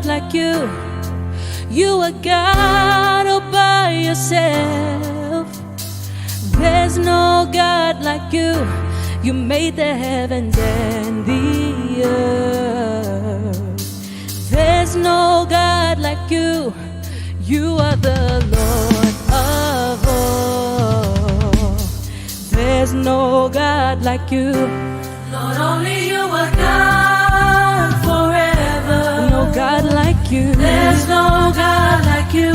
God like you. You are God all by yourself. There's no God like you. You made the heavens and the earth. There's no God like you. You are the Lord of all. There's no God like you. Lord, only you are God forever. No God like you. There's no God like you.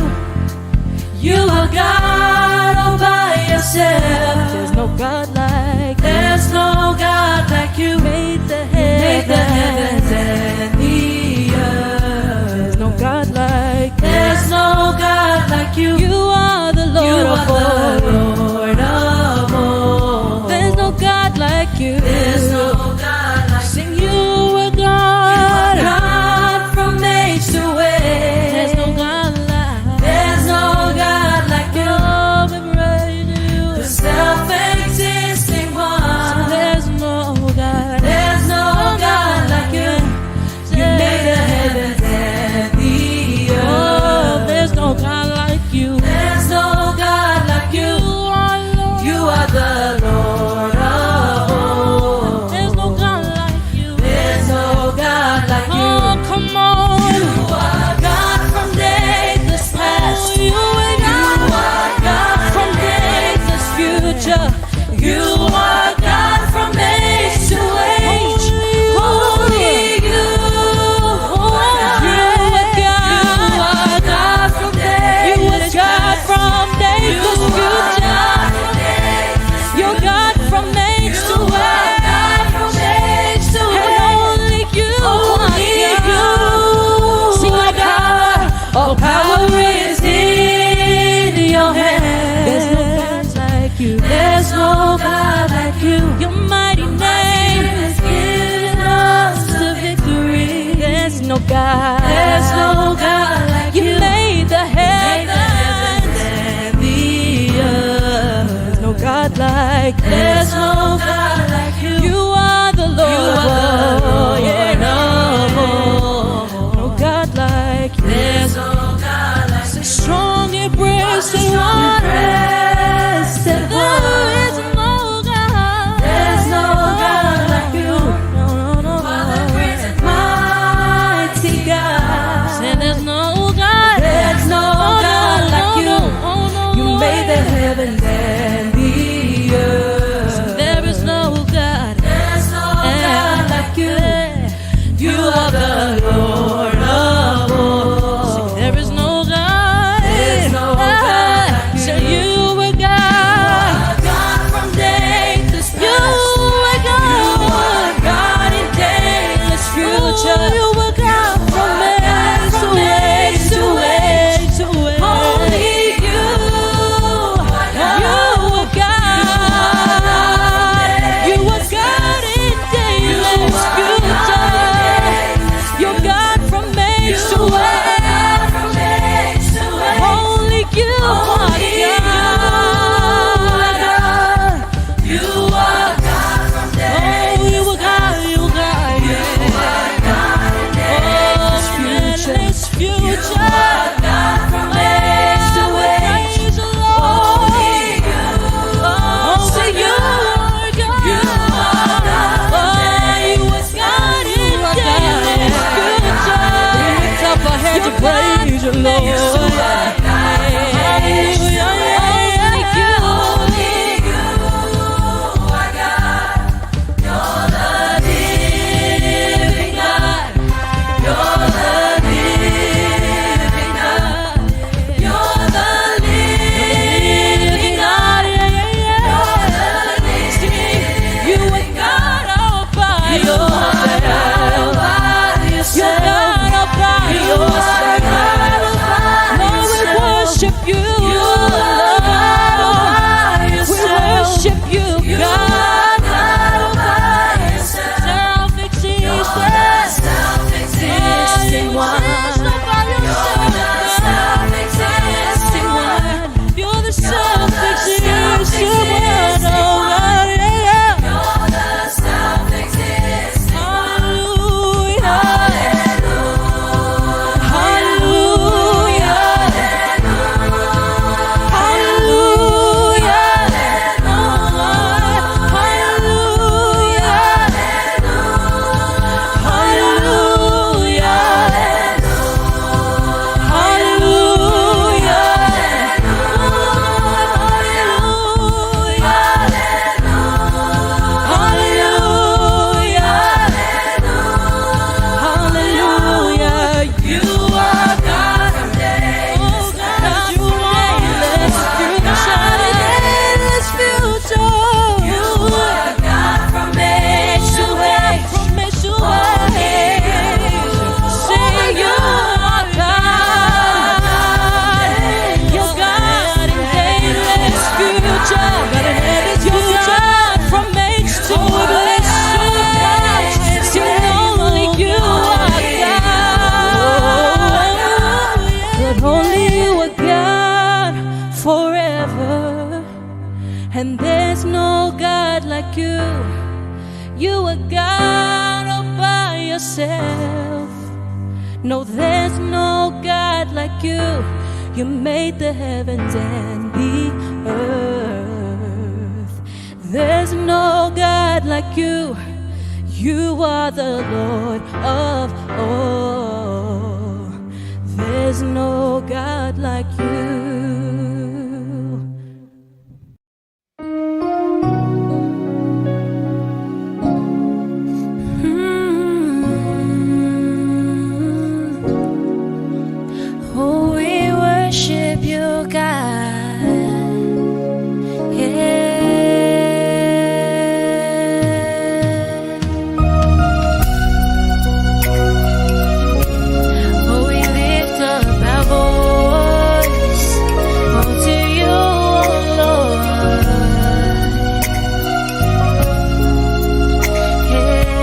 You are God all by yourself. There's no God like you. There's no God like you. Made the Made the heavens. heavens and the earth. There's no God like you. There's no God like you. You are the Lord You of are all. the Lord of all. There's no God like you. There's no God like you. Sing, you are God. God from age to age. There's no God like. There's no God like you. Oh, we praise you. The self-existing one. There's no God. There's no God like you. You made the heavens and the Oh, earth. there's no God like you. There's no God like you. You are the Lord of all. There's no God like you. There's no God like you. Oh, come on. You are God from days past. Oh, you are God. You are God From days future. You are God from age to age. Only you. You are God. God from days You are God from days You are future. God from days. You're God from age to You are age. God from age to And age. only you Only are you God. Sing are like God. All power is in your There's no hands. God like you. There's no God like you. Your mighty name has given us the victory. There's no God. There's no God like You you. made the Made the heavens. heavens and the earth. There's no God like you. There's no God like you. You are the Lord. You are the Lord Yeah, of all. no God like you. There's no God like you. Strong embrace and one. Rest and There is no God. There's no God like you. No, no, no. Father, great and mighty God. And there's no God. There's no God like you. You made the heavens and the earth. There is no God. There's no God like you. You are the Lord of all. There is no God. There's no God like you. So you are God. God from days You past. are You God. are God in days future. You are God from age to age to age to age. Only you are You are God. You are God in days future. You're God from age to age. from age to age. Only you are God. You are God from Oh, you are God, you are God, You are God in you. You are God all by yourself. No, there's no God like you. You made the heavens and the earth. There's no God like you. You are the Lord of all. There's no God like you. Oh, we worship you, God. Yeah. Oh, we lift up our voice, oh, to you, oh Lord. Yeah.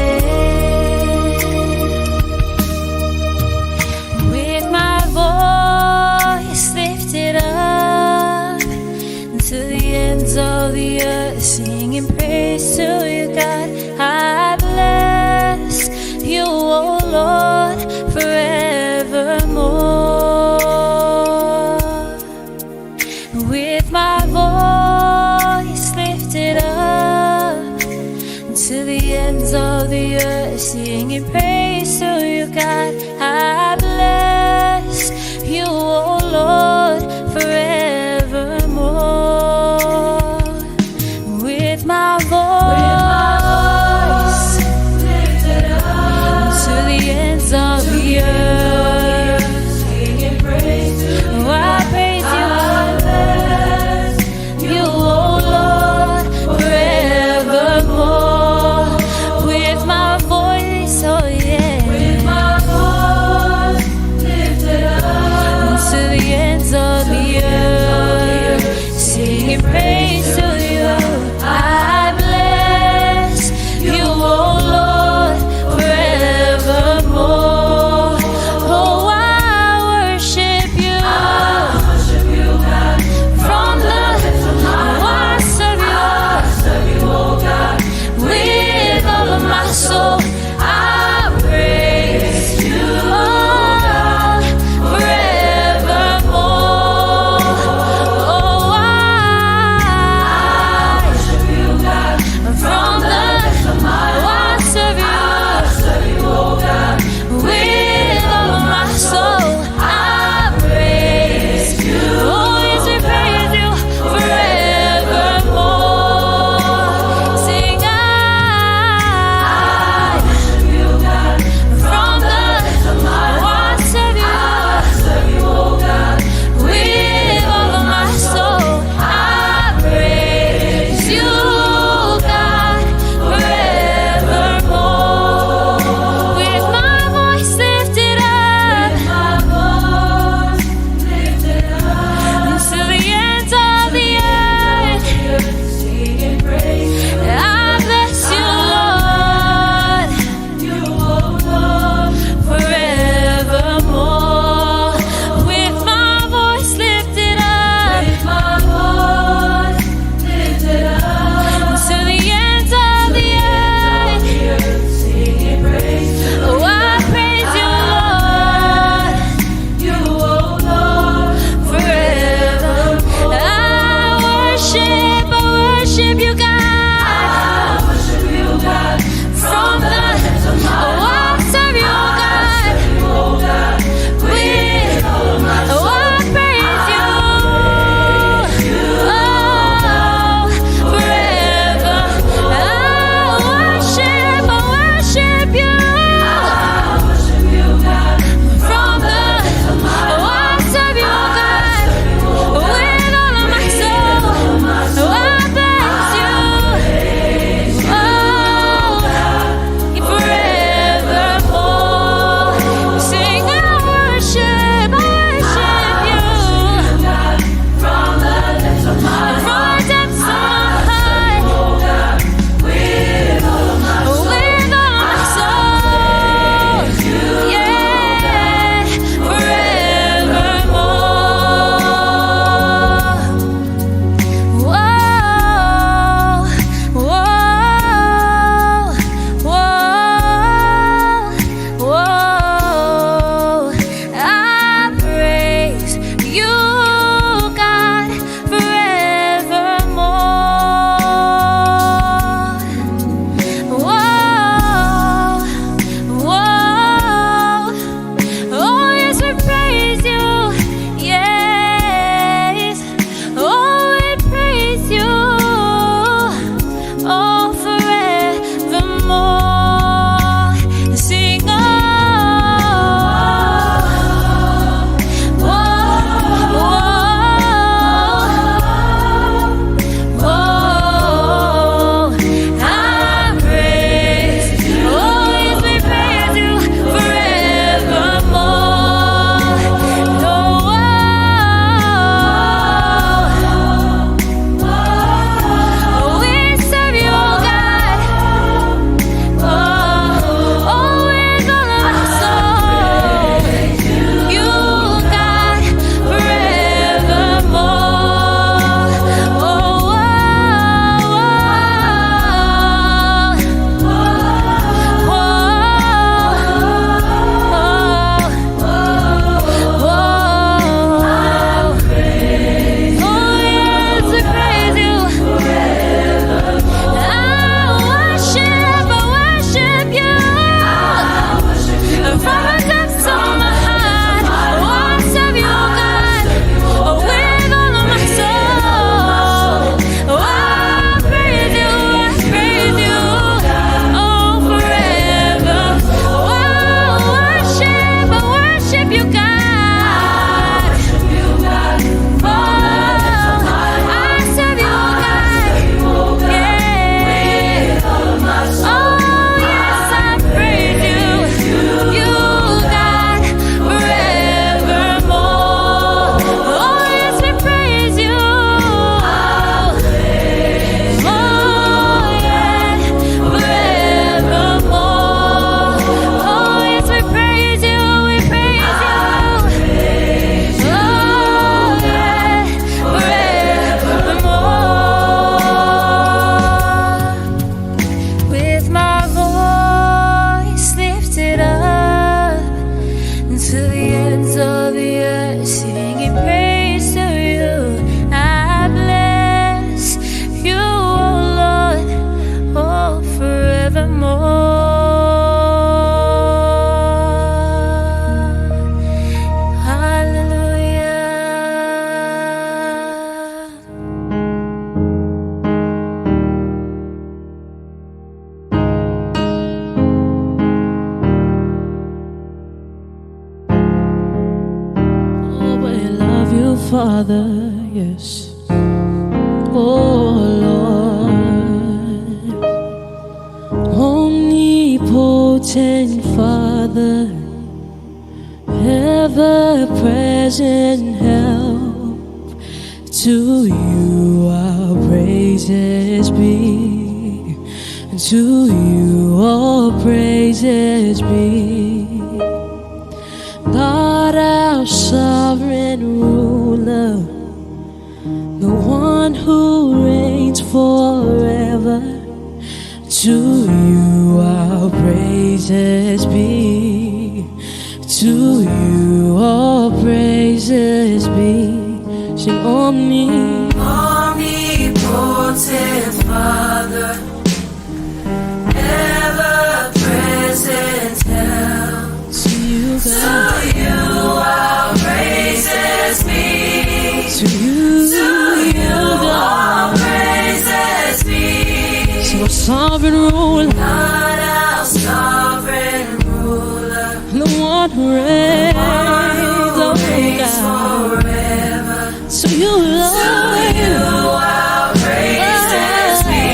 With my voice lifted up to the ends of the earth, singing praise to you, God. I bless you, oh Lord, forevermore. With my voice lifted up to the ends of the earth, singing praise to you, God. I bless you, oh Lord, forevermore. With my voice lifted up to the ends of the earth, singing praise to you. Oh, I praise you, you, oh Lord, forevermore. With my voice, oh yeah. With my voice Father, yes. Oh Lord, omnipotent Father, ever-present help, to you our praises be, to you all praises be. God, our sovereign ruler, the one who reigns forever, to you our praises be, to you all praises be. Sing omnipotent Father, ever-present help, to you, God. to you our praises be, To you, all God. praises be. So our sovereign ruler, God, our sovereign ruler, the one who reigns, oh reigns God. forever. To you, Lord, You our praises be,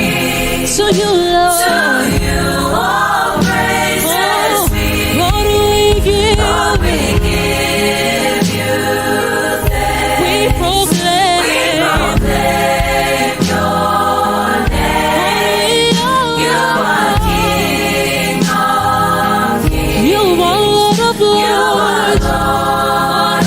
to you, Lord. to you all praises be. Lord, we give, Lord, we give you thanks. we proclaim, Your name. You are King of kings. you are Lord of You are lords. Lord of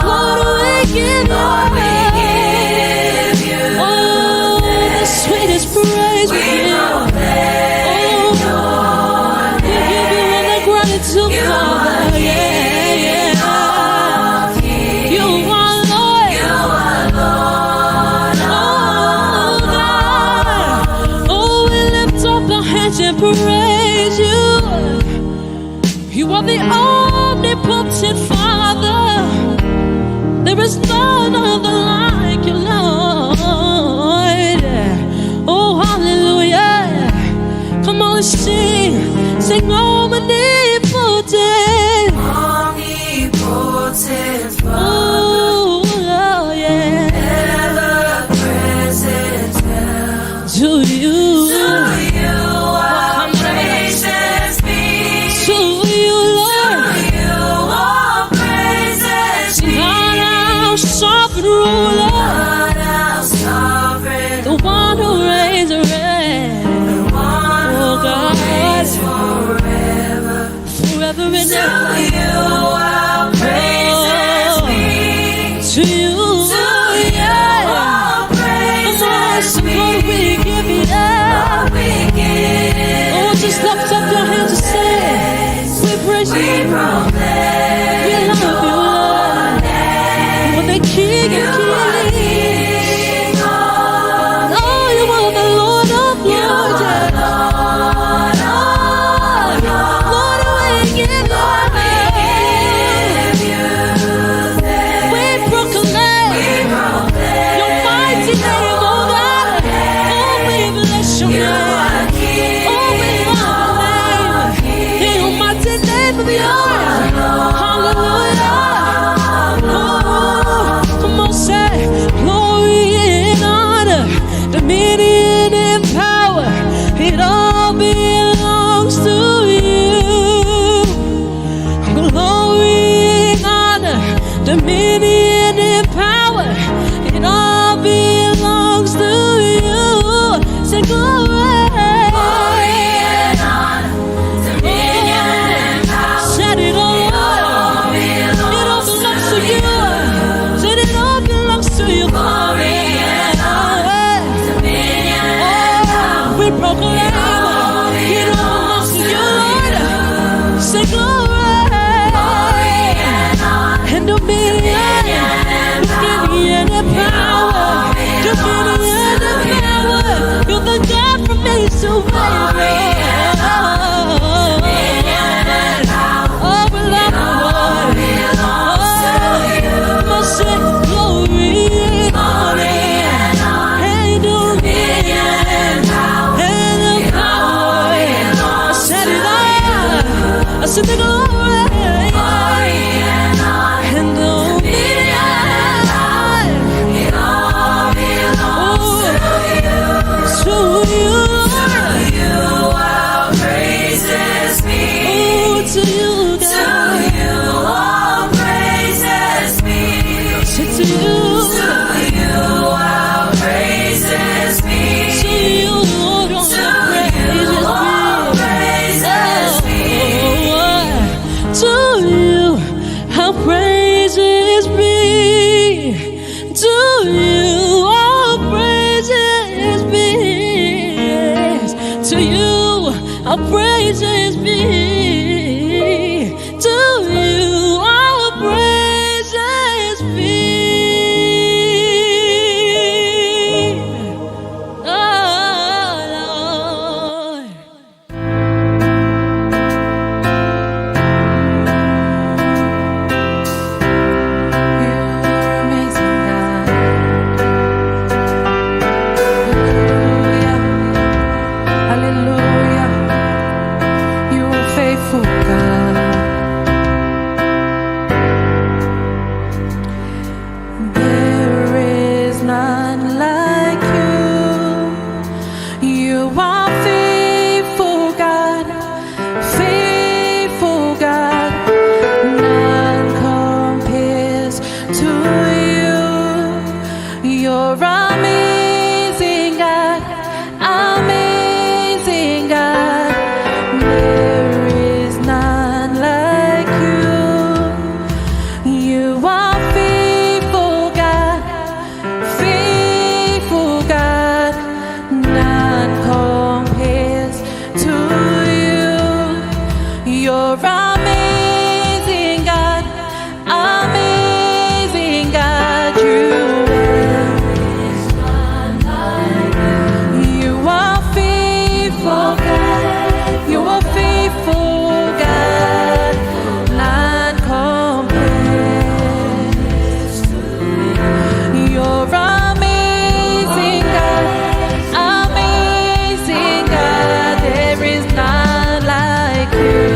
Lord, we give you, Lord, we give you oh, the sweetest praise we we give. proclaim We give you all the gratitude, Father. Yeah, yeah. You are Lord. You are Lord Oh, God. Oh, we lift up our hands and praise you. You are the omnipotent Father. There is none other like you, Lord. Oh, hallelujah. Come on, let's sing. Sing omnipotent. omnipotent Father, Oh, Lord, yeah. ever-present help. To you. To you our praises be, To you, Lord. you all praises be. God, our sovereign ruler. God, our sovereign, The one who reigns and reigns. one Oh, who God. reigns forever. Forever and To ever. you our praises be, To you. to you all praises So be. Lord, we give you that. We give Oh, just lift up your hands and say, we praise we you. proclaim We love you, Lord. You are the King of kings. King of Oh, you are the Lord of lords. Lord, we give you we proclaim your mighty name, oh God. Oh, we bless your name. Oh, we love your name. In your mighty name of yours. Hallelujah. Oh, come on, say, glory and honor, dominion and power, it all belongs to you. Glory and honor, dominion and power, it all belongs to you. Say glory and honor, dominion and power, set it all. It all belongs to you. Said it all belongs to you. Glory and honor, dominion and power, we proclaim it all belongs to you, Lord. Say glory and dominion and power, dominion and power. You're the God from age to age. Oh, we love you, Lord. Oh, say glory and honor and dominion and power. I said it all. I said the glory and dominion. To you, God. To you all praises be. To you. To you all praises be. To you, Lord, all praises be. To you, our praises be. To you, all praises be. Yes. To you, our praises be. To you, our praises be. Oh, Lord. You're amazing, God. Hallelujah. Hallelujah. You are faithful, God. There is none like you. You are faithful, God. Faithful, God. None compares to you. You're amazing, God. Amazing, God. There is none like you. You are faithful, God. Faithful, God. None compares to you. You're amazing, God. Amazing, God. You are faithful, God. You are faithful, God. None compares to you. You're amazing, God. Amazing, God. There is none like you.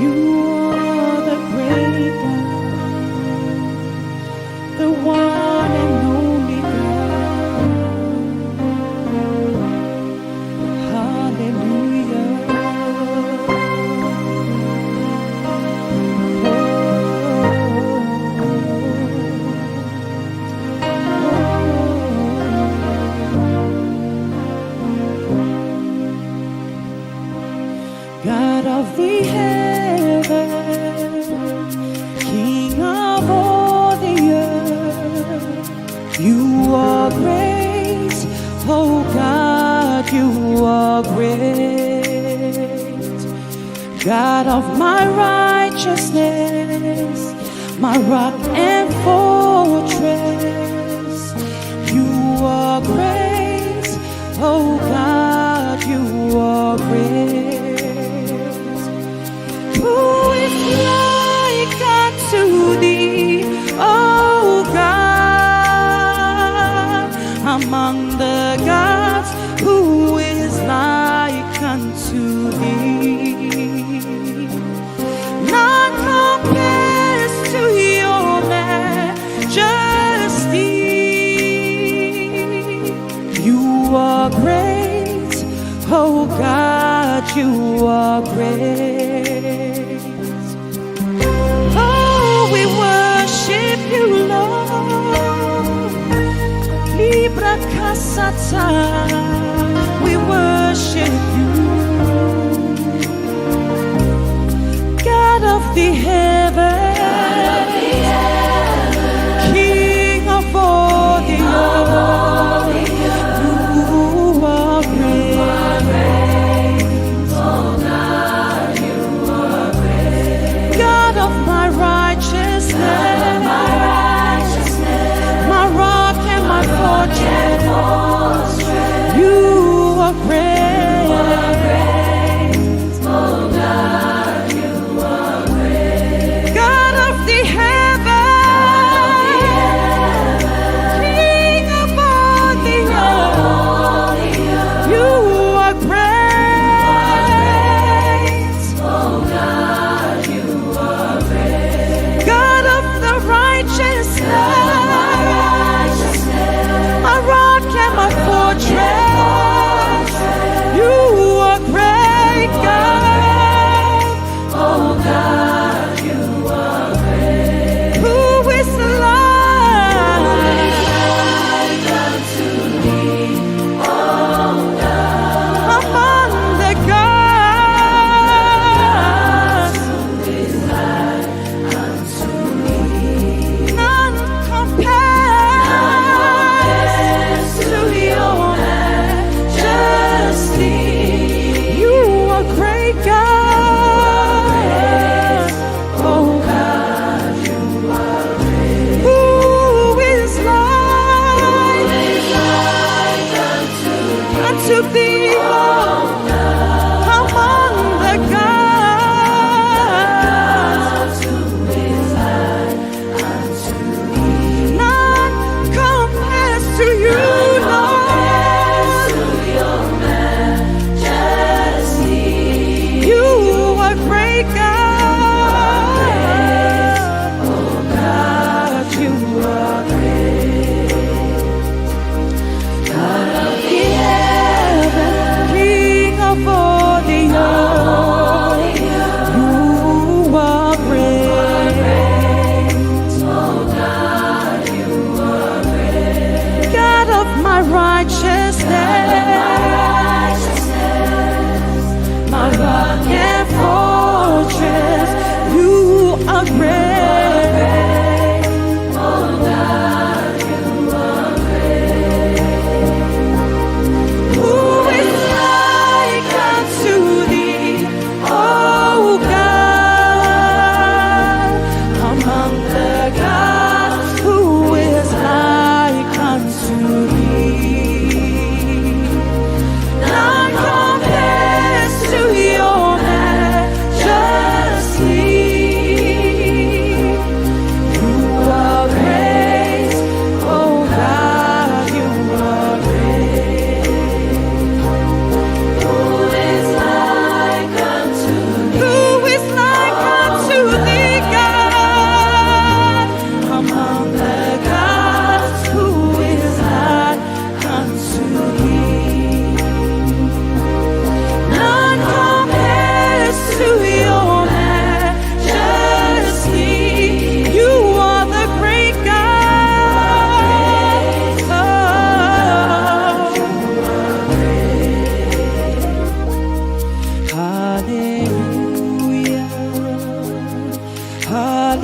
You are the great God, the one and only God. Hallelujah. God of the heavens, King of all the earth, you are great, oh God, you are great. God of my righteousness, my rock and fortress, you are great, oh God, you are great. Who is like unto thee, O God, among the gods? Who is like unto thee? None compares to your majesty. You are great, oh God, you are great. We worship you, Lord. Libra Casata, we worship you. God of the heavens, King of all the earth, you are great. Oh God, you are great. God of my righteousness, my rock and my fortress, you are great. Oh God, you are great.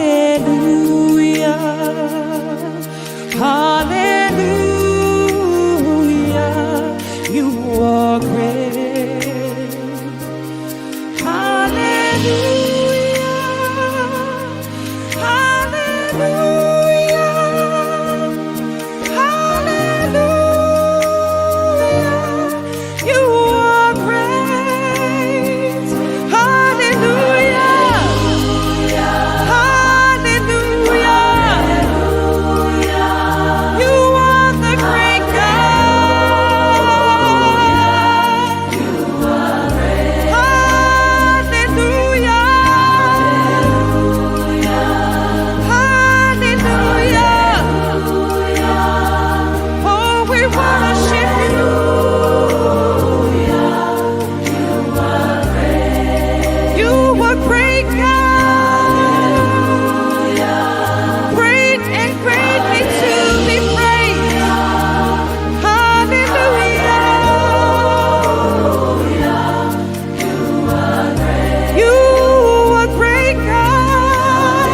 Hallelujah. Hallelujah. You are great. Hallelujah. Hallelujah. Hallelujah. You are great. Hallelujah. Hallelujah. You are the great God. You are great. Hallelujah. Hallelujah. Oh, we worship you. You are great God. Great and greatly to be praised. Hallelujah. You are great God.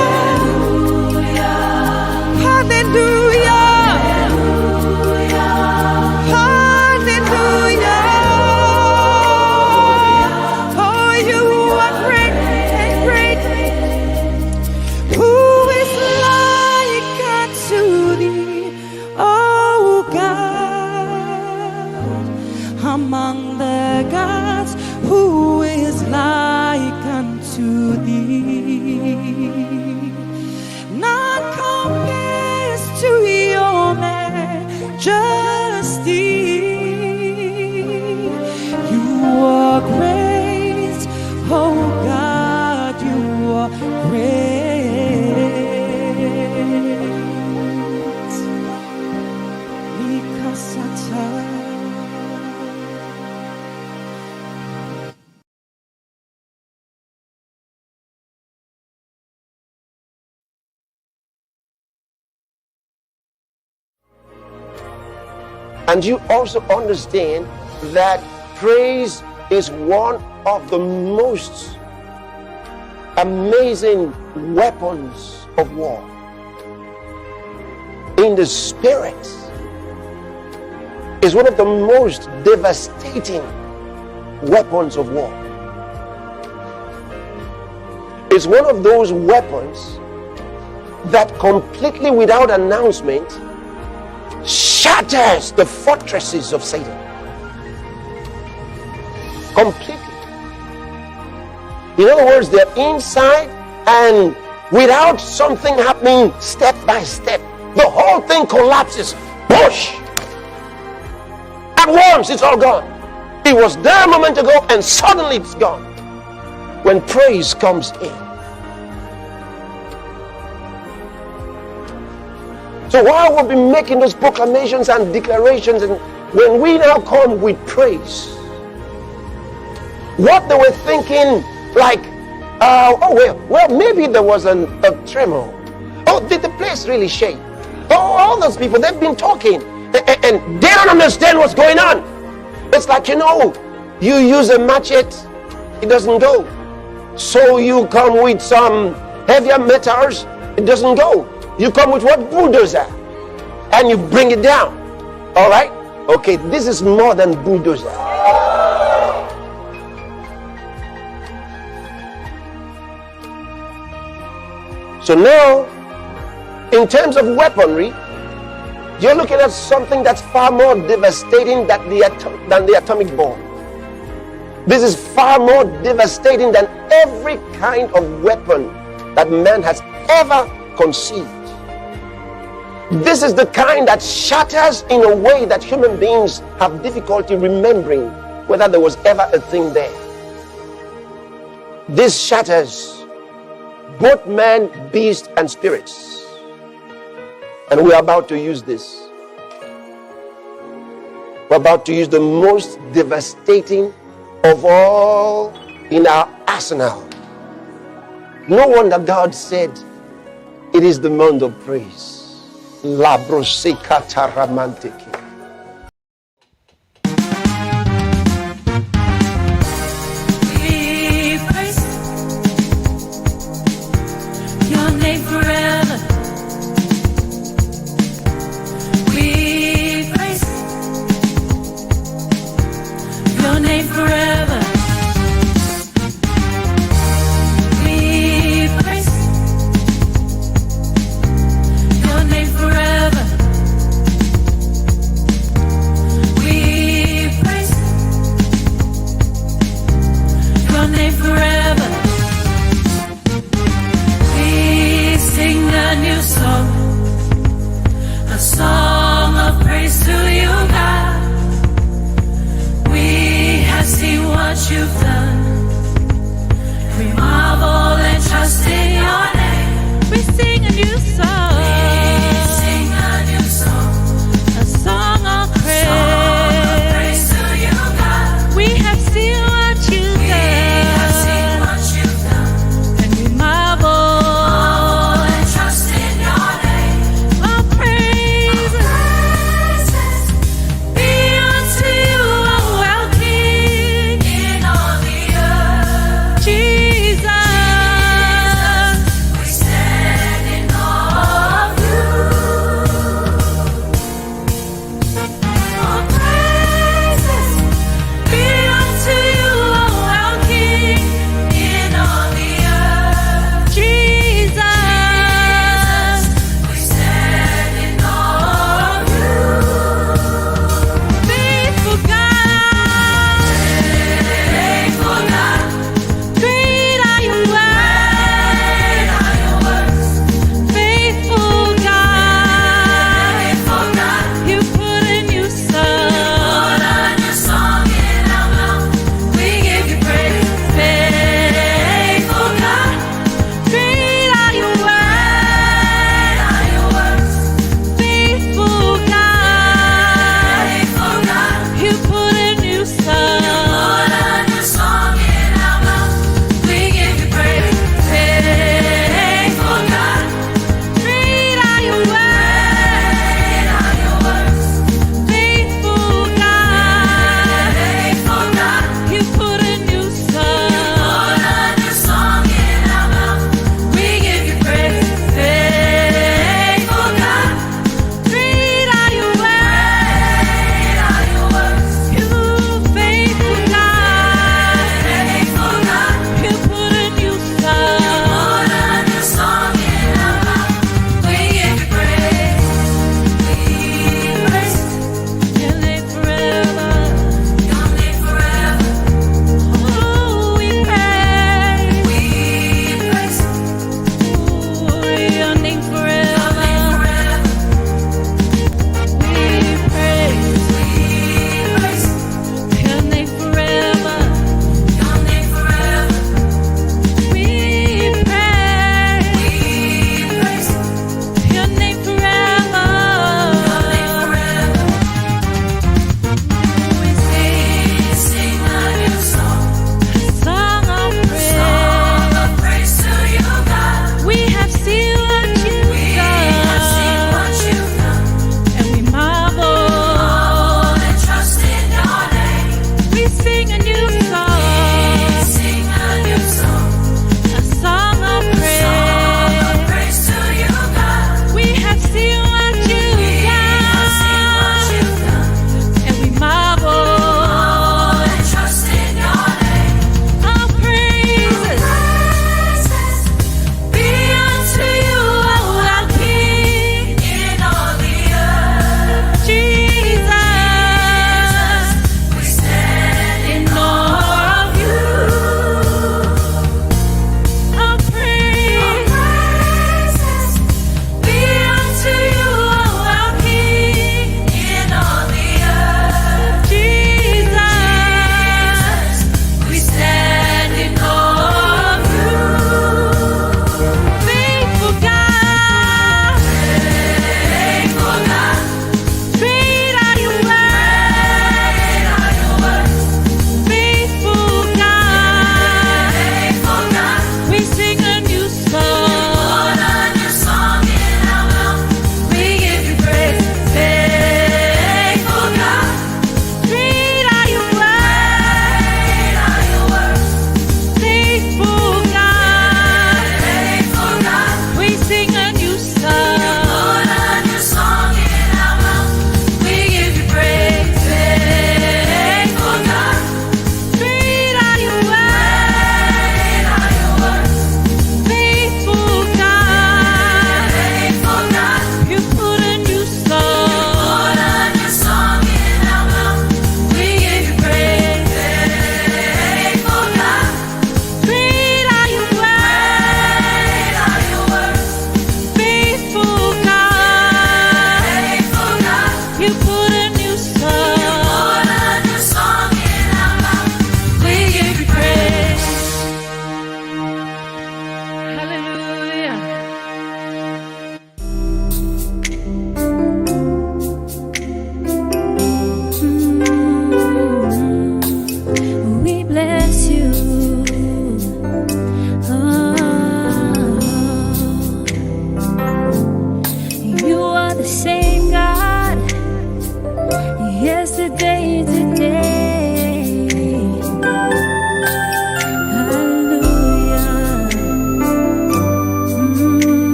Hallelujah. Hallelujah. Oh, you are great and great. Who is like unto thee, O God, among the gods? Who is like unto thee? None compares to your majesty. You are great, oh God, you are great. Mikasata. And you also understand that praise is one of the most amazing weapons of war. In the spirit, is one of the most devastating weapons of war. It's one of those weapons that completely without announcement shatters the fortresses of Satan. Completely. In other words, they're inside, and without something happening step by step, the whole thing collapses. Push! At once, it's all gone. It was there a moment ago, and suddenly it's gone. When praise comes in. So while we'll be making those proclamations and declarations, and when we now come with praise, what they were thinking, like, well, maybe there was a tremor. Oh, did the place really shake? Oh, all those people, they've been talking, and they don't understand what's going on. It's like, you use a machete, it doesn't go. So you come with some heavier metals, it doesn't go. You come with what? Bulldozer. And you bring it down. All right? Okay, this is more than bulldozer. So now, in terms of weaponry, you're looking at something that's far more devastating than the atomic bomb. This is far more devastating than every kind of weapon that man has ever conceived. This is the kind that shatters in a way that human beings have difficulty remembering whether there was ever a thing there. This shatters both man, beast, and spirits. And we're about to use this. We're about to use the most devastating of all in our arsenal. No wonder God said it is the month of praise. La brosekata ramantiki. We praise your name you've done. We marvel and trust in your name. We sing a new song. We sing a new song. A song of praise. To you, God. We have seen what you've We have seen done. what you've done. And we marvel. Marvel and trust in your name. Our praises Praises be unto you, O our King. in all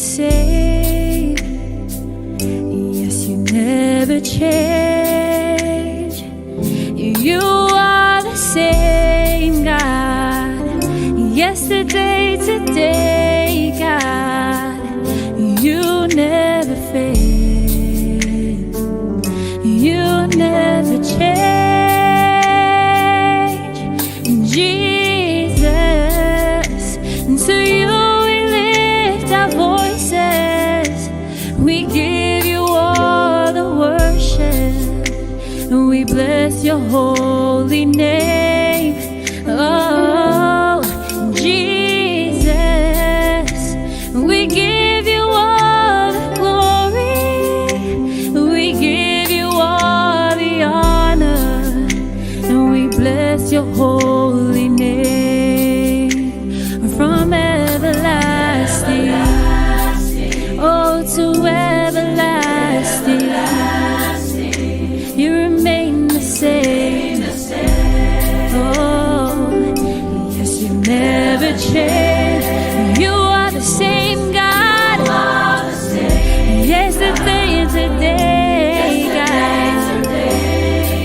same. Yes, you never change. You are the same God, yesterday, today, God. You never fail. You never change, Jesus. And to you we lift our voices. We give you all the worship, and we bless your holy name. Oh, Jesus, we give you all the glory. We give you all the honor, and we bless your holy name. From everlasting, oh, to everlasting, you remain the same. Oh, yes, you never change. You are the same God, yesterday and today, God.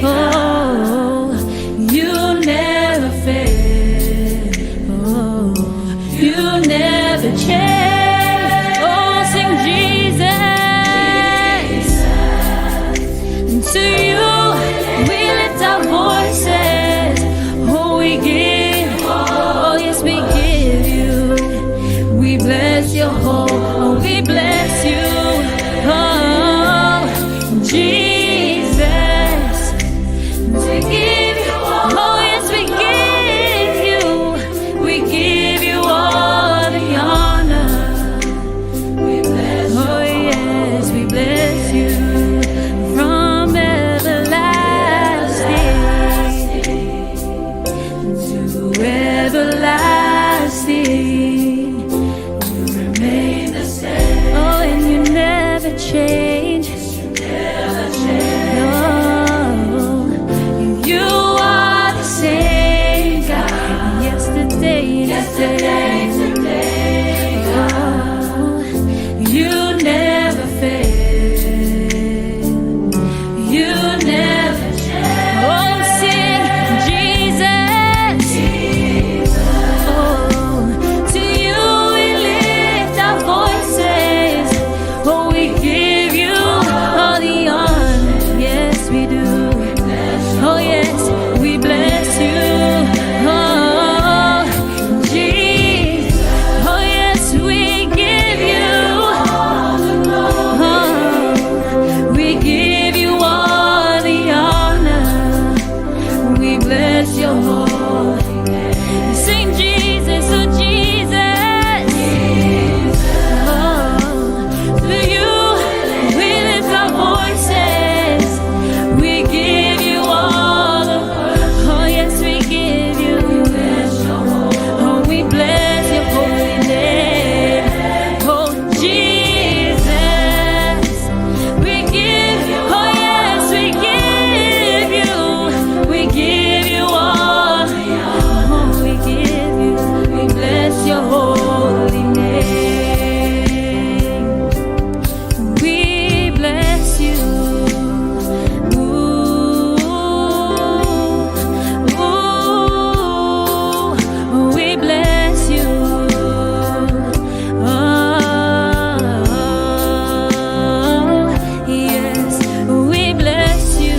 Oh, you never fail. Oh, you never change. Oh, sing Jesus. To you we lift our voices. Oh, we give. Oh, yes, we give you. We bless your whole. Oh, we bless you. Oh, Jesus. We give you. Oh, yes, we give you. We give you all the honor. We bless you. Oh, yes, we bless you. From everlasting to everlasting, you remain the same. Oh, and you never change. No, you are the same God, yesterday and today. Oh, you never fail. You never change. Oh, sing Jesus. Oh, to you we lift our voices. Oh, we give you all the honor. Yes, we do. Oh, yes, we bless you. Oh, Jesus. Oh, yes, we give you. Oh, we give you all the honor. We bless your holy name. Sing Jesus, oh Jesus. Oh, to you we lift our voices. We give you all the. Oh, yes, we give you. Oh, we bless your holy name. Oh, Jesus, we give you. Oh, yes, we give you. We give you all. Oh, we give you. We bless your holy name. We bless you. Ooh, ooh, we bless you. Oh, yes, we bless you.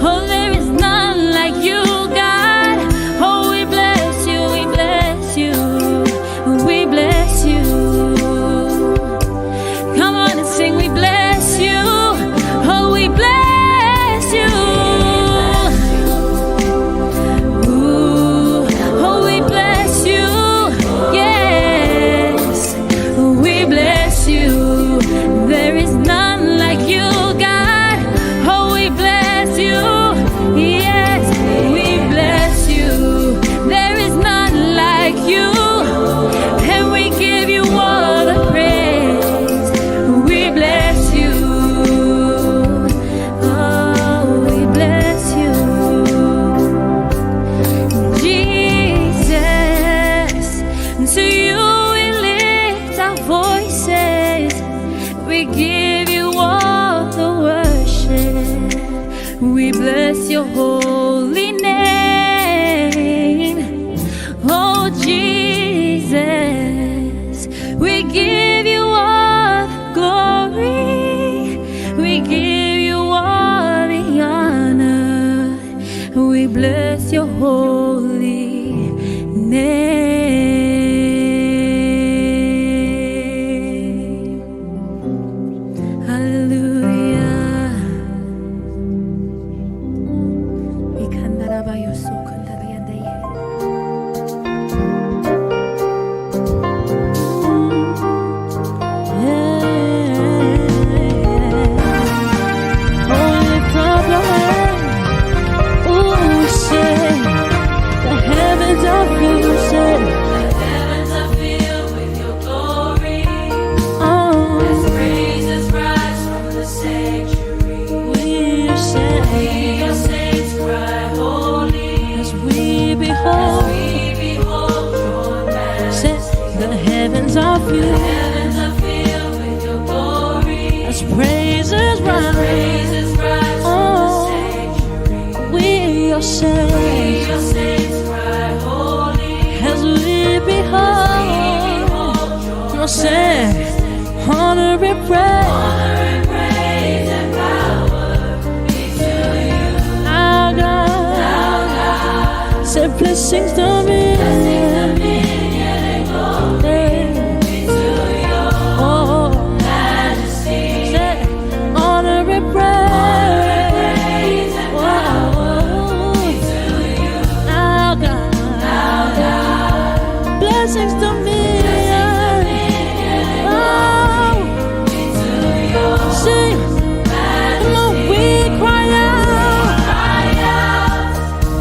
Oh, there is none like you, God. Oh, we bless you, we bless you, we bless you. Come on and sing, we bless you. Oh, we bless you. Ooh, oh, we bless you. Yes, we bless you. There is none like you, God. Oh, we bless you. Yes, we bless you. There is none like you, and we give you all the praise. We bless you. Oh, we bless you. Jesus, to you we lift our voices. your holy name. Oh Jesus, we give you all the glory. We give you all the honor. We bless your holy name. Hallelujah. Holy problem, ooh, say the heavens are filled, say The heavens are filled with your glory. oh, As praises rise from the sanctuary. we say Your saints cry holy. as we behold, We behold your say majesty. the heavens are The filled heavens are filled with your glory. as praises rise. Praises rise from the sanctuary. We your saints Your saints cry holy. as we behold, your saints honor and praise. Honor and praise and power be to you. Our God, say blessings to me. Dominion and glory be to your Oh, majesty. say honor and praise. Be to you. Our God, blessings to me. Oh, Be to your sing, come on, we cry out cry out.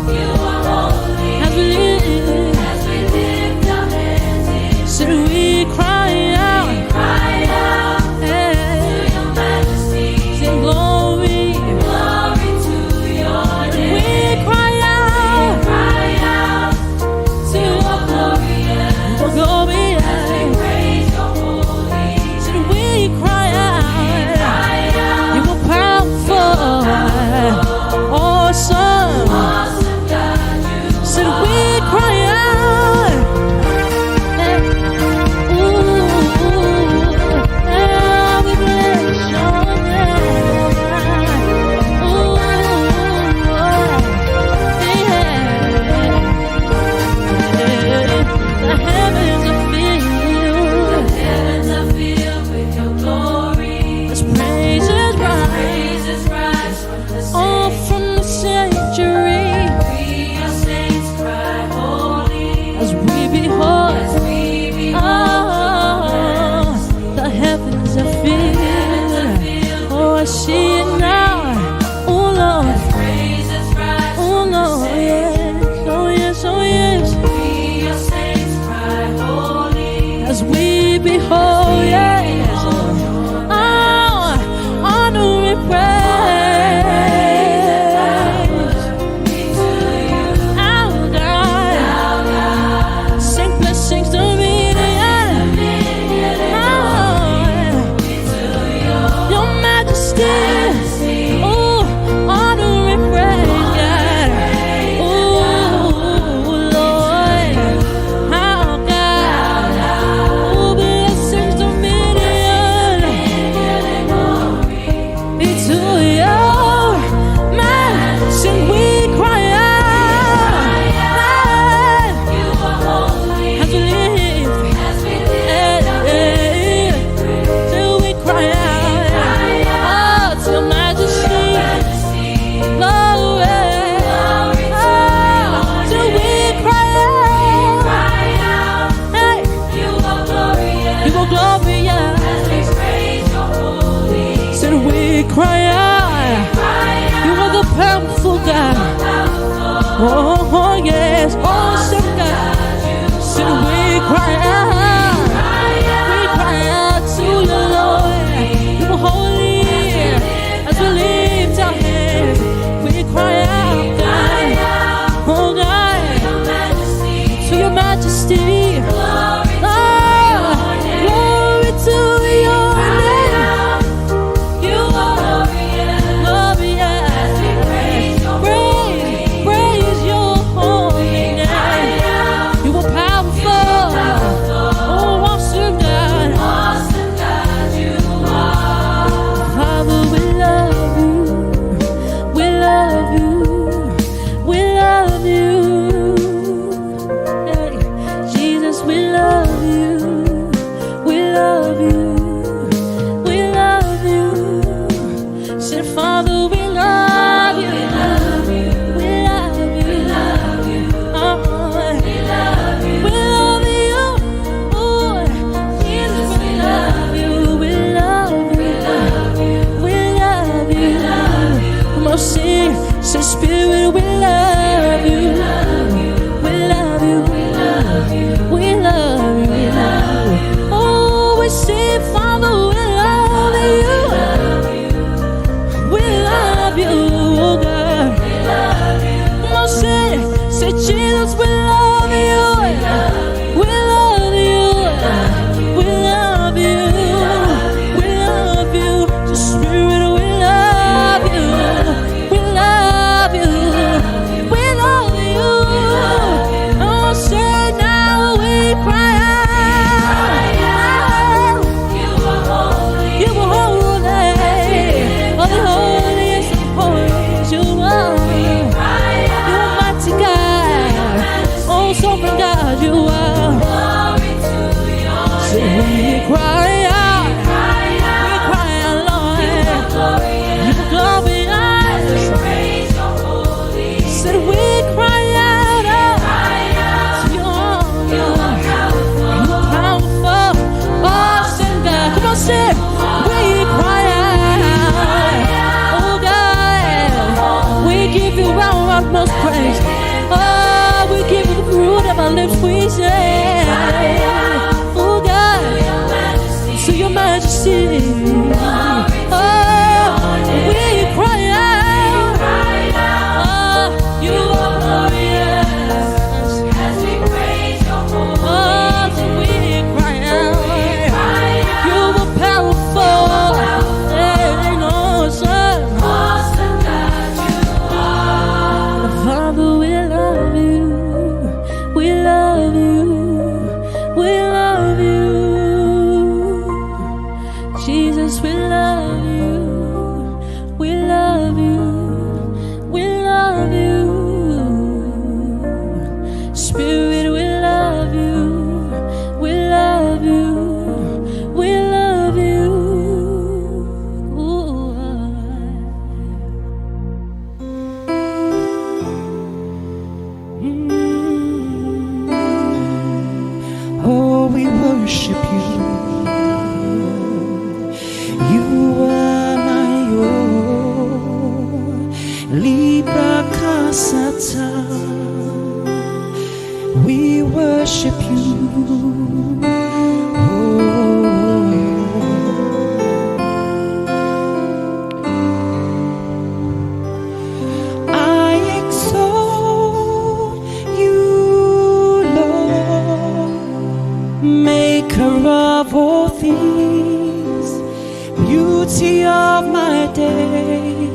You are holy. as we live. As we lift our hands in Say we cry out, cry out to hey, your majesty. sing glory. Glory to your name. We cry out Cry out to your glorious. for glory. Praise your holy. Say we cry out, Cry out. you were powerful, awesome. Awesome God, you Said we cry out, ooh, we bless your name. Ooh, the heavens are filled, heavens are filled with your glory. as praises rise, Praises rise from the all from the sanctuary, We, your saints, cry holy. as we behold. As we behold Oh, the heavens are filled. Oh, I see it now. Oh, Lord. praises rise. Oh, Lord. Yes. Oh, yes. Oh, yes. We, your saints, cry holy. As we behold, yes. Oh, honor and praise. Be to you. Our God. Sing blessings to me. Be to your Your majesty. majesty. Oh, honor and praise, God. Oh, Lord. Our God. Oh, blessings to me. Be to your majesty. We cry out. You are holy. As we live. As we live Till we cry out, oh, to your majesty, glory, till we cry out, hey, you are glorious. you are glorious, We praise your holy. till we cry out, you are the powerful God, oh yes, awesome God, till we cry out. We cry out to you, Lord. You are holy. As we lift our hands, we cry out, God. Oh, God. To your majesty. Glory to your name. You are glorious. Glorious. We praise your Praise We cry out. Oh God, we give you our utmost praise. Oh, we give you the fruit of our lips. We say, oh God, to your majesty. Oh, we cry out. Oh, you are glorious as we praise your holy name. Oh, so we cry out. You are powerful and awesome. Awesome God, you are. Father, we love you. We love you. We love you. Jesus, we love you. We love you. We love you. Spirit, we love you. We love you. We love you. Ooh. Oh, we worship you. You are my own. Libra Casata. We worship you. I exalt you, Lord, maker of all things, beauty of my days.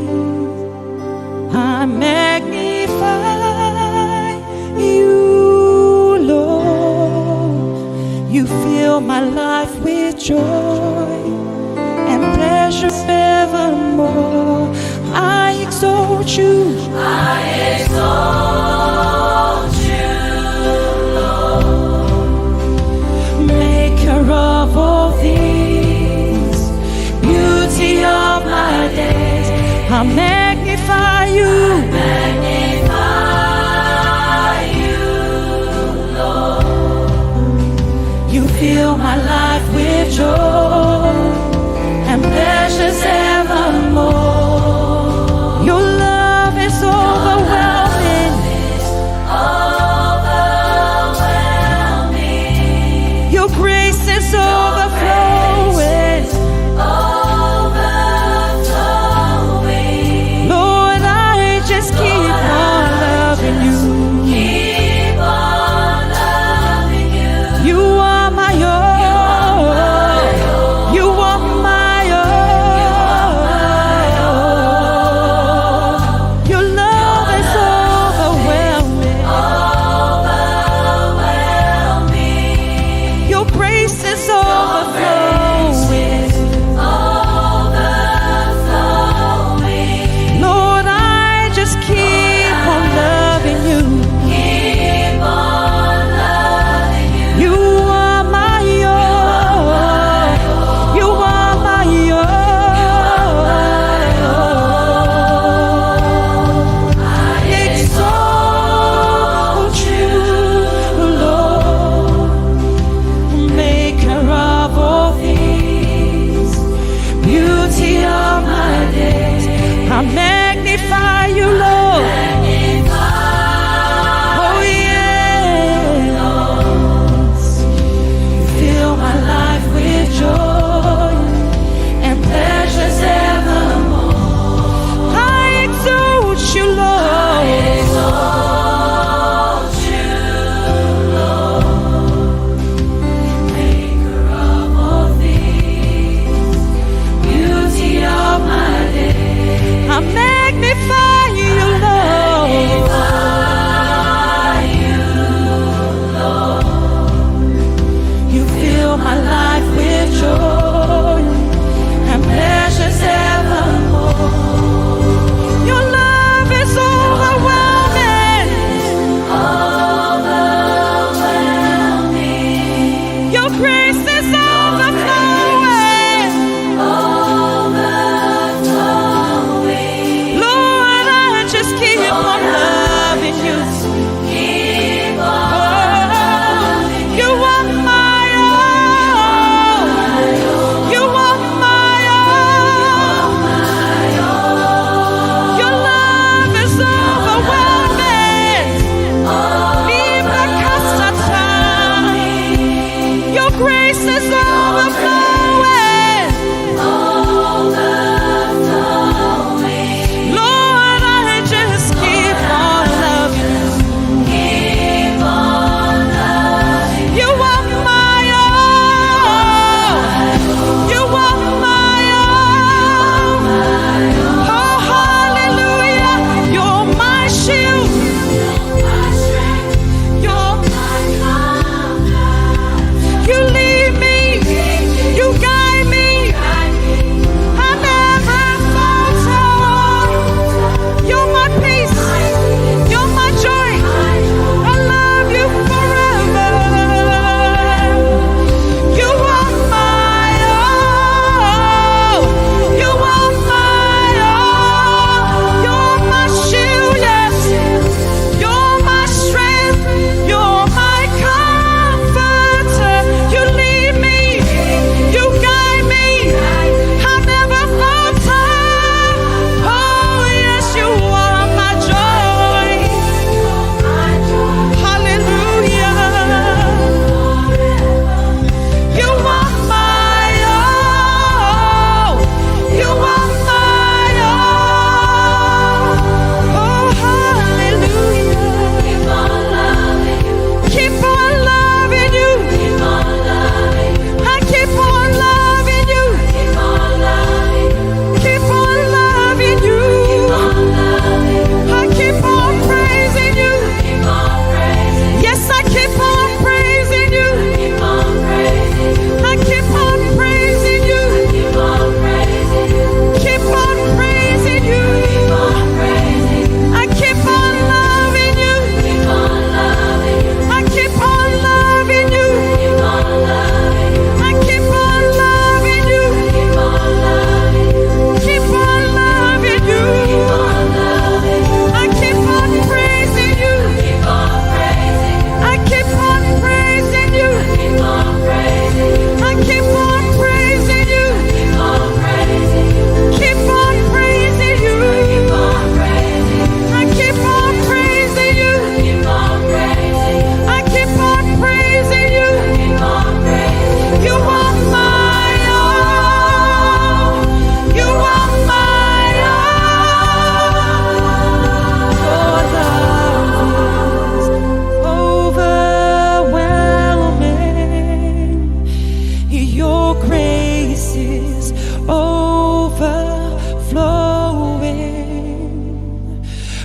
I magnify you, Lord. You fill my life with joy and pleasure evermore. I exalt you. I exalt you, Lord. Maker of all things, beauty of my days. I magnify you. Magnify you, Lord. You fill my life with joy and pleasures evermore. Your love is overwhelming. Overwhelming. Your grace is overflowing. Overflowing. Lord, I just keep on loving you. Keep on loving you. You are my own.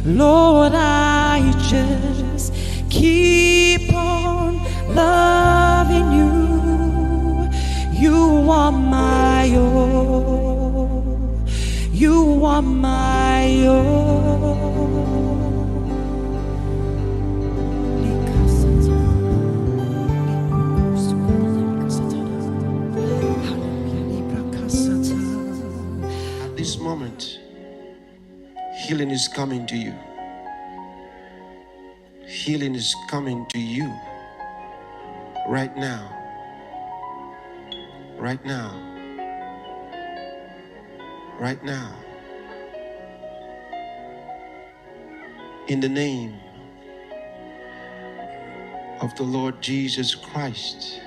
Lord, I just keep on loving you. You are my all. You are my all. At this moment, healing is coming to you. Healing is coming to you right now. Right now. Right now. In the name of the Lord Jesus Christ,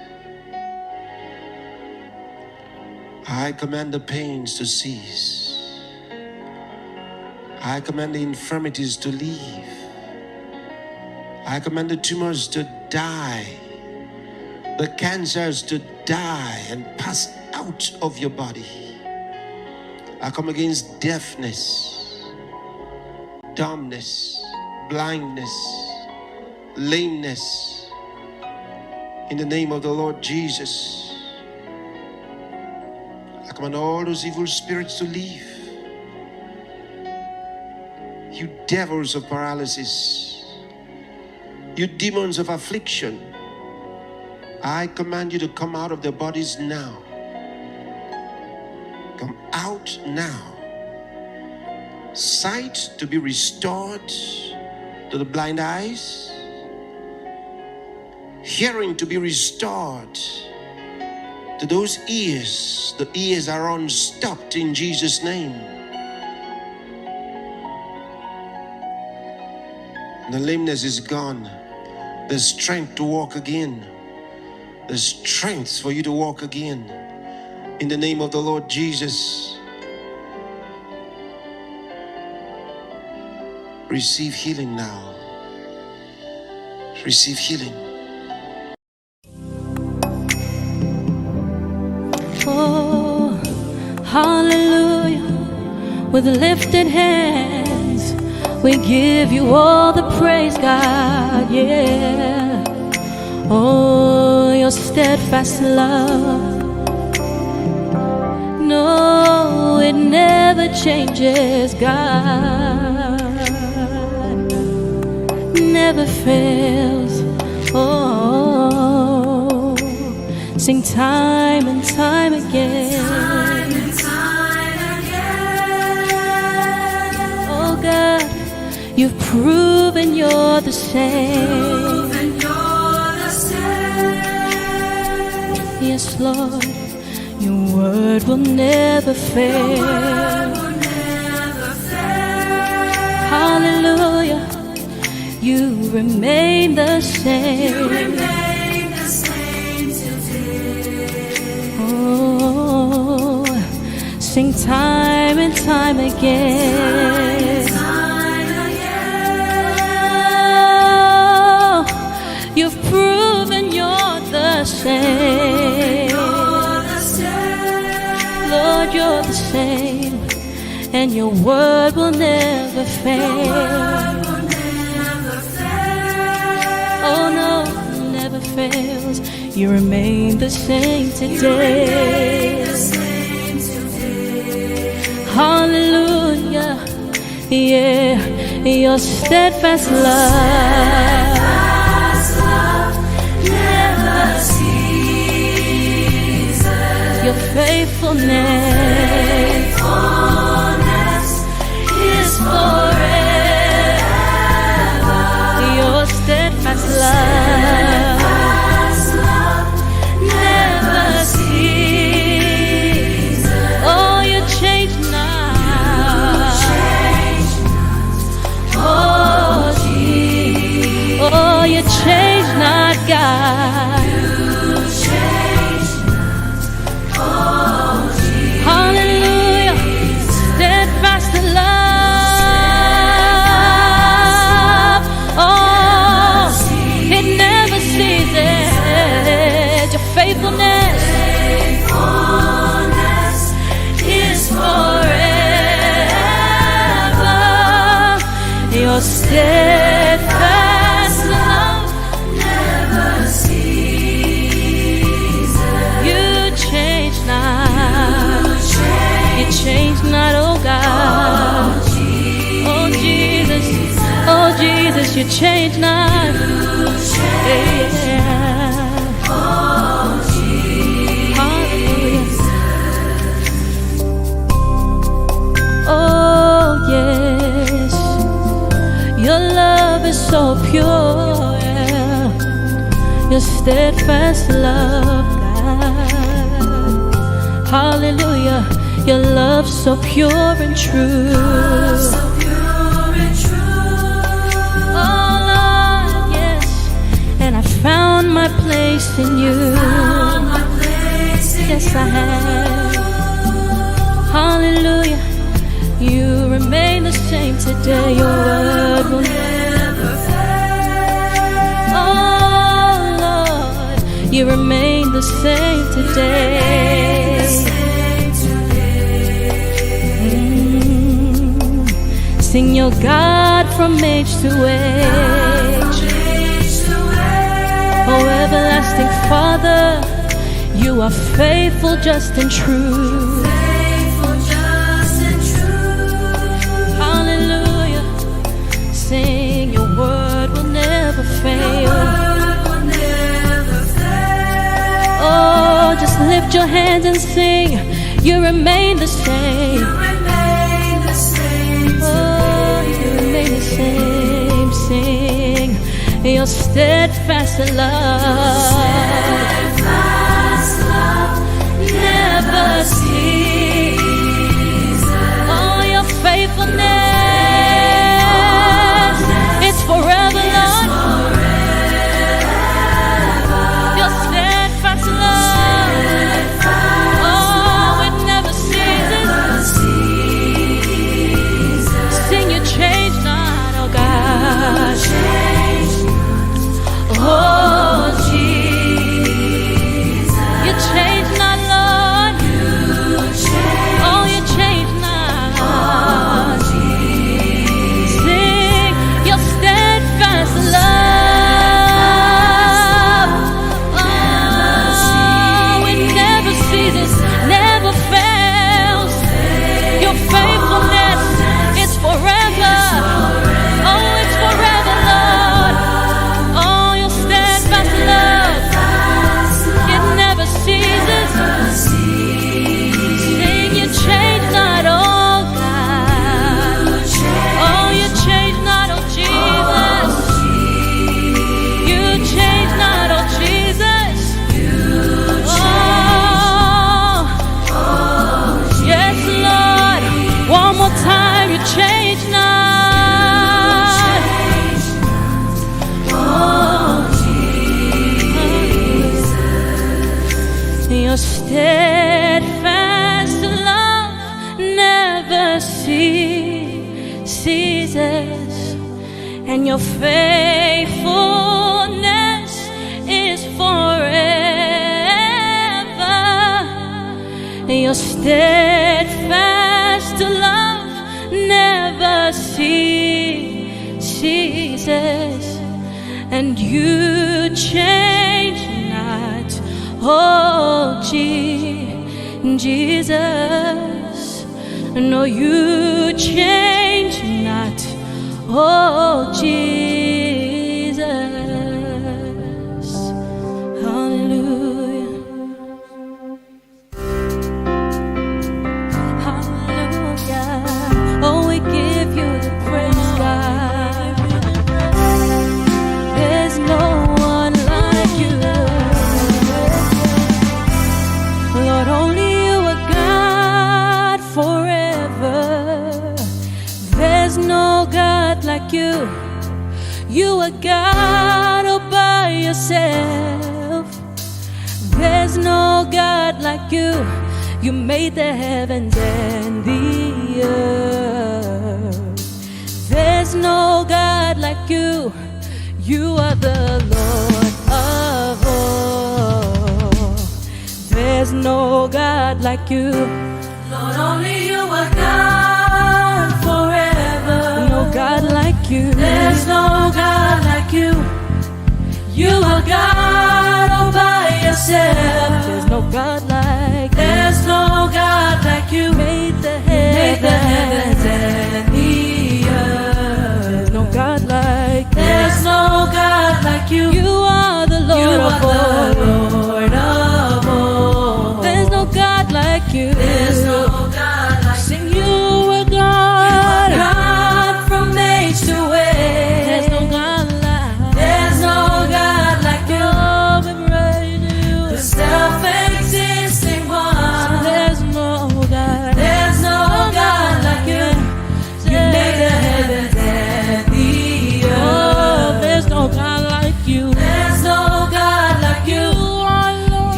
I command the pains to cease. I command the infirmities to leave. I command the tumors to die, the cancers to die and pass out of your body. I come against deafness, dumbness, blindness, lameness, in the name of the Lord Jesus. I command all those evil spirits to leave. You devils of paralysis, you demons of affliction, I command you to come out of their bodies now. Come out now. Sight to be restored to the blind eyes. Hearing to be restored to those ears. The ears are unstopped in Jesus' name. The lameness is gone. There's strength to walk again. There's strength for you to walk again. In the name of the Lord Jesus. Receive healing now. Receive healing. Oh, hallelujah. With lifted hands, we give you all the praise, God, yeah. Oh, your steadfast love, no, it never changes, God, never fails. Oh, sing time and time again. Oh God, you've proven you're the same. Yes, Lord, your word will never fail. Hallelujah, you remain the same. Oh, sing time and time again. Oh, you've proven you're the same. Lord, you're the same, and your word will never fail. Oh no, never fails. You remain the same today. Hallelujah, yeah, your steadfast love never ceases. Your faithfulness is forever. Your steadfast love never ceases. Oh, you change not. Oh, Jesus. Oh, you change not, God. Hallelujah, steadfast love. Oh, it change not, oh God. Oh Jesus, oh Jesus, you change not. Yeah. Oh yes, your love is so pure, yeah. Your steadfast love, God. Hallelujah, your love so pure and true. Oh Lord, yes, and I found my place in you. Yes, I have. Hallelujah. You remain the same today. Your word will never fail. Oh Lord, you remain the same today. Sing your God from age to age. Oh everlasting Father, you are faithful, just and true. Sing, your word will never fail. Oh, just lift your hands and sing. You remain the same. Oh, you remain the same. Sing your steadfast love never ceases. Oh, your faithfulness, forever, Lord. Your steadfast love, oh, it never ceases. Sing, you change not, oh God. Oh Jesus, you change not, Lord. Oh, you change not. Sing your steadfast love. Oh, it never ceases, never fails. Your faithfulness is forever. Oh, it's forever, Lord. Oh, your steadfast love, it never ceases. Sing, you change not, oh God. Oh, you change not, oh Jesus. You change not, oh Jesus. Oh, yes, Lord. One more time, you change not. Oh, Jesus. Your steadfast love never ceases, and your faithfulness is forever. Your steadfast love never ceases, and you change not, oh Jesus. No, you change not, oh Jesus. Hallelujah. Hallelujah. Oh, we give you the praise, God. There's no one like you, Lord. Only you are God forever. There's no God like you. You are God all by yourself. There's no God like you. You made the heavens and the earth. There's no God like you. You are the Lord of all. There's no God like you. Lord, only you are God forever. No God like you. There's no God like you. You are God all by yourself. There's no God like you. There's no God like you. Made the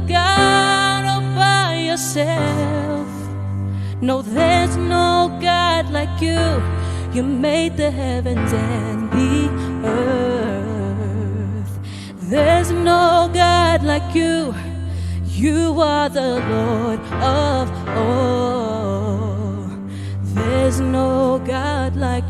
God all by yourself. No, there's no God like you. You made the heavens and the earth. There's no God like you. You are the Lord of all. There's no God like